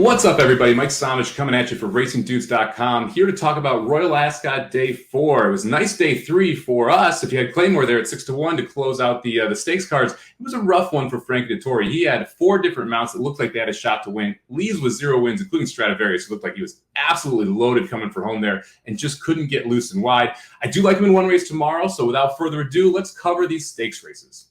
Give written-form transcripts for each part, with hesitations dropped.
What's up, everybody? Mike Somich coming at you for RacingDudes.com, here to talk about Royal Ascot Day 4. It was a nice Day 3 for us. If you had Claymore there at 6-1 to close out the stakes cards, it was a rough one for Frankie Dettori. He had 4 different mounts that looked like they had a shot to win. Lee's was 0 wins, including Stradivarius, who looked like he was absolutely loaded coming for home there and just couldn't get loose and wide. I do like him in one race tomorrow, so without further ado, let's cover these stakes races.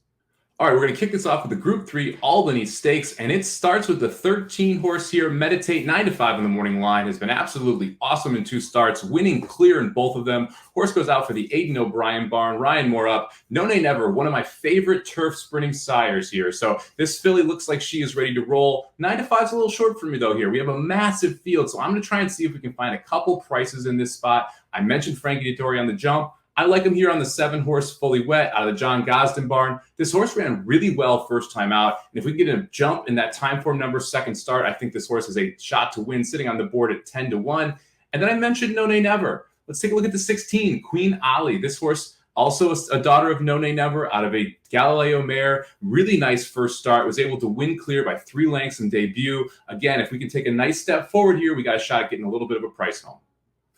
All right, we're going to kick this off with the Group 3 Albany Stakes, and it starts with the 13 horse here, Meditate, 9 to 5 in the morning line. Has been absolutely awesome in 2 starts, winning clear in both of them. Horse goes out for the Aidan O'Brien barn. Ryan Moore up. No Nay Never, one of my favorite turf sprinting sires here. So this filly looks like she is ready to roll. 9 to 5 is a little short for me, though, here. We have a massive field, so I'm going to try and see if we can find a couple prices in this spot. I mentioned Frankie Dettori on the jump. I like him here on the 7-horse Fully Wet out of the John Gosden barn. This horse ran really well first time out, and if we can get a jump in that time form number second start, I think this horse has a shot to win, sitting on the board at 10-1. And then I mentioned No Nay Never. Let's take a look at the 16, Queen Ali. This horse, also a daughter of No Nay Never, out of a Galileo mare. Really nice first start. Was able to win clear by 3 lengths in debut. Again, if we can take a nice step forward here, we got a shot at getting a little bit of a price home.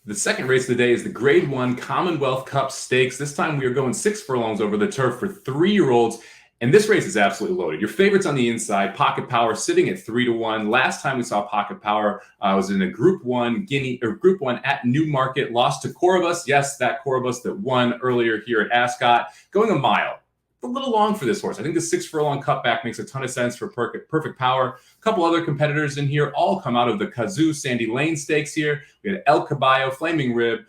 The second race of the day is the Grade 1 Commonwealth Cup Stakes. This time we are going 6 furlongs over the turf for 3-year-olds, and this race is absolutely loaded. Your favorites on the inside, Pocket Power sitting at 3-1. Last time we saw Pocket Power was in a Group 1 Group 1 at Newmarket, lost to Corvus. Yes, that Corvus that won earlier here at Ascot, going a mile. A little long for this horse. I think the 6 furlong cutback makes a ton of sense for Perfect Power. A couple other competitors in here all come out of the Kazoo Sandy Lane Stakes here. We had El Caballo, Flaming Rib,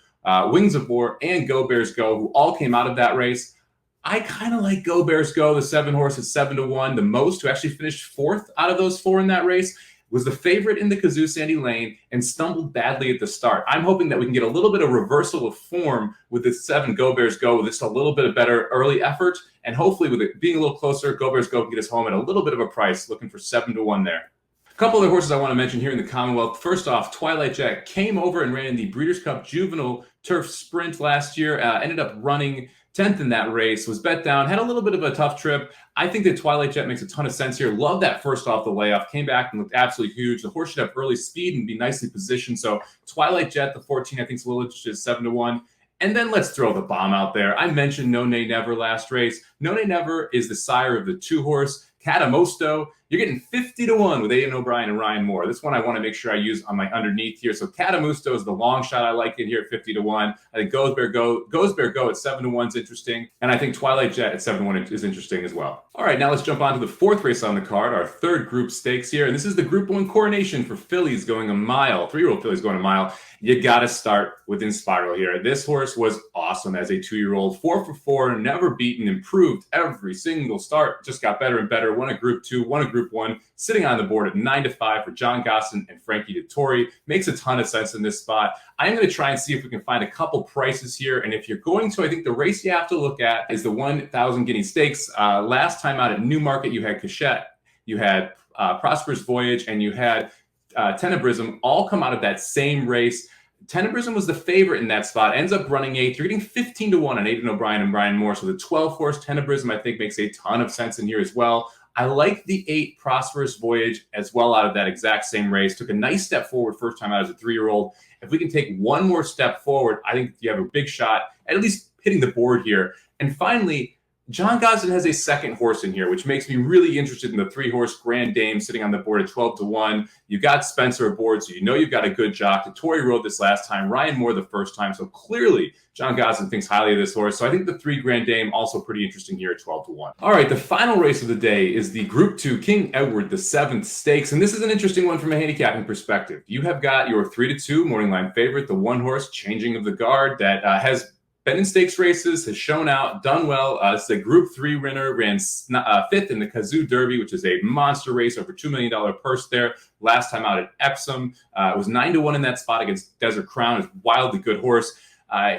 Wings of War, and Go Bears Go, who all came out of that race. I kind of like Go Bears Go, the 7 horse at 7-1, the most, who actually finished 4th out of those 4 in that race. Was the favorite in the Kazoo Sandy Lane and stumbled badly at the start. I'm hoping that we can get a little bit of reversal of form with the 7 Go Bears Go with just a little bit of better early effort. And hopefully with it being a little closer, Go Bears Go can get us home at a little bit of a price, looking for 7-1 there. A couple other horses I want to mention here in the Commonwealth. First off, Twilight Jet came over and ran the Breeders' Cup Juvenile Turf Sprint last year. Ended up running 10th in that race, was bet down, had a little bit of a tough trip. I think that Twilight Jet makes a ton of sense here. Love that first off the layoff. Came back and looked absolutely huge. The horse should have early speed and be nicely positioned. So Twilight Jet, the 14, I think is a little interested, 7-1. And then let's throw the bomb out there. I mentioned No Nay Never last race. No Nay Never is the sire of the 2-horse Catamosto. You're getting 50-1 with Aidan O'Brien and Ryan Moore. This one I want to make sure I use on my underneath here. So Catamosto is the long shot I like in here at 50-1. I think Goes Bear Go at 7-1 is interesting. And I think Twilight Jet at 7-1 is interesting as well. All right, now let's jump on to the 4th race on the card, our 3rd group stakes here. And this is the Group 1 Coronation for fillies going a mile. 3-year-old fillies going a mile. You got to start with Inspiral here. This horse was awesome as a 2-year-old. 4 for 4, never beaten, improved every single start. Just got better and better. Won a Group 2, won a Group 1, sitting on the board at 9-5 for John Gosden and Frankie Dettori. Makes a ton of sense in this spot. I'm going to try and see if we can find a couple prices here. And if you're going to, I think the race you have to look at is the 1,000 Guinea Stakes. Last time out at Newmarket, you had Cachette, you had Prosperous Voyage, and you had Tenebrism all come out of that same race. Tenebrism was the favorite in that spot, ends up running 8th. You're getting 15-1 on Aidan O'Brien and Ryan Moore. So the 12-horse Tenebrism, I think, makes a ton of sense in here as well. I like the 8 Prosperous Voyage as well out of that exact same race. Took a nice step forward first time out as a 3-year-old. If we can take one more step forward, I think you have a big shot at least hitting the board here. And finally, John Gosden has a 2nd horse in here, which makes me really interested in the 3-horse Grand Dame sitting on the board at 12-1. You got Spencer aboard, so you know you've got a good jock. Dettori rode this last time, Ryan Moore the first time, so clearly John Gosden thinks highly of this horse. So I think the 3 Grand Dame also pretty interesting here at 12-1. All right, the final race of the day is the Group 2 King Edward VII Stakes, and this is an interesting one from a handicapping perspective. You have got your 3-2 morning line favorite, the 1-horse Changing of the Guard, that has been in stakes races, has shown out, done well. It's a Group 3 winner, ran 5th in the Kazoo Derby, which is a monster race, over $2 million purse there. Last time out at Epsom. It was 9-1 in that spot against Desert Crown. It's a wildly good horse.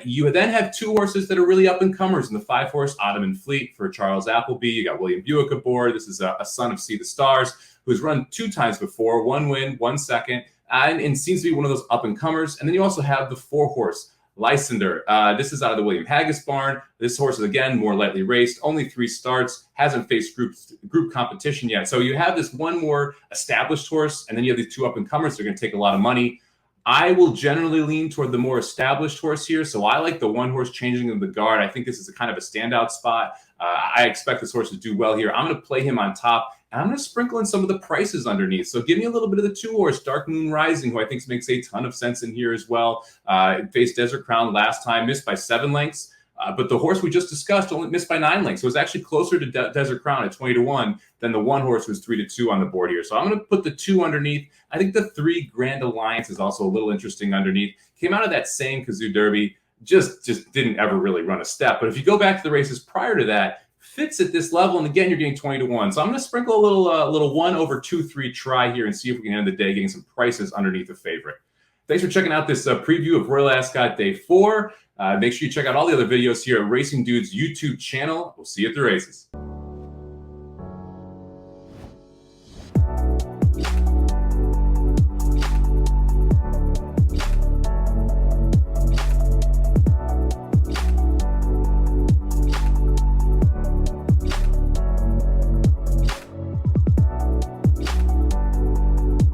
You then have 2 horses that are really up-and-comers in the 5-horse Ottoman Fleet for Charles Appleby. You got William Buick aboard. This is a son of See the Stars, who's run 2 times before, 1 win, 1 second, and seems to be one of those up-and-comers. And then you also have the 4-horse Lysander. This is out of the William Haggis barn. This horse is, again, more lightly raced, only 3 starts, hasn't faced group competition yet. So you have this one more established horse, and then you have these 2 up-and-comers. They're going to take a lot of money. I will generally lean toward the more established horse here. So I like the 1 horse Changing of the Guard. I think this is a kind of a standout spot. I expect this horse to do well here. I'm going to play him on top, and I'm going to sprinkle in some of the prices underneath. So give me a little bit of the 2 horse, Dark Moon Rising, who I think makes a ton of sense in here as well. Faced Desert Crown last time, missed by 7 lengths. But the horse we just discussed only missed by 9 lengths. So it was actually closer to Desert Crown at 20-1 than the 1 horse was 3-2 on the board here. So I'm going to put the 2 underneath. I think the 3 Grand Alliance is also a little interesting underneath. Came out of that same Kazoo Derby, just didn't ever really run a step. But if you go back to the races prior to that, fits at this level. And again, you're getting 20-1. So I'm going to sprinkle a little 1 over 2-3 try here and see if we can end the day getting some prices underneath the favorite. Thanks for checking out this preview of Royal Ascot Day 4. Make sure you check out all the other videos here at Racing Dude's YouTube channel. We'll see you at the races.